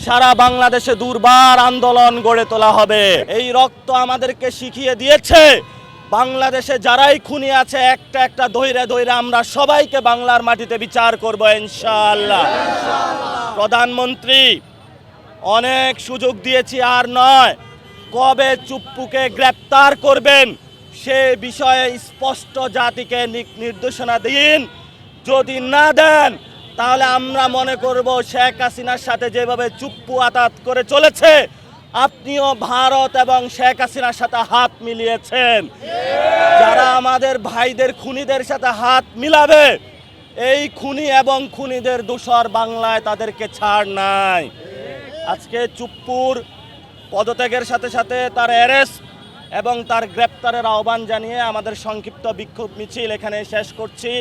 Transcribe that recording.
সারা বাংলাদেশে দুর্বার আন্দোলন গড়ে তোলা হবে। এই রক্ত আমাদেরকে শিখিয়ে দিয়েছে বাংলাদেশে যারাই খুনি আছে একটা একটা ধৈর্য ধৈর্য আমরা সবাইকে বাংলার মাটিতে বিচার করব ইনশাআল্লাহ। প্রধানমন্ত্রী অনেক সুযোগ দিয়েছি, আর নয়। কবে চুপ্পুকে গ্রেপ্তার করবেন সে বিষয়ে স্পষ্ট জাতিকে নির্দেশনা দিন। যদি না দেন তাহলে আমরা মনে করব শেখ হাসিনার সাথে যেভাবে চুপ্পু আতাত করে চলেছে, আপনিও ভারত এবং শেখ হাসিনার সাথে হাত মিলিয়েছেন। যারা আমাদের ভাইদের খুনিদের সাথে হাত মিলাবে, এই খুনি এবং খুনিদের দোষর বাংলায় তাদেরকে ছাড় নাই। আজকে চুপ্পুর পদত্যাগের সাথে সাথে তার অ্যারেস্ট এবং তার গ্রেপ্তারের আহ্বান জানিয়ে আমাদের সংক্ষিপ্ত বিক্ষোভ মিছিল এখানে শেষ করছি।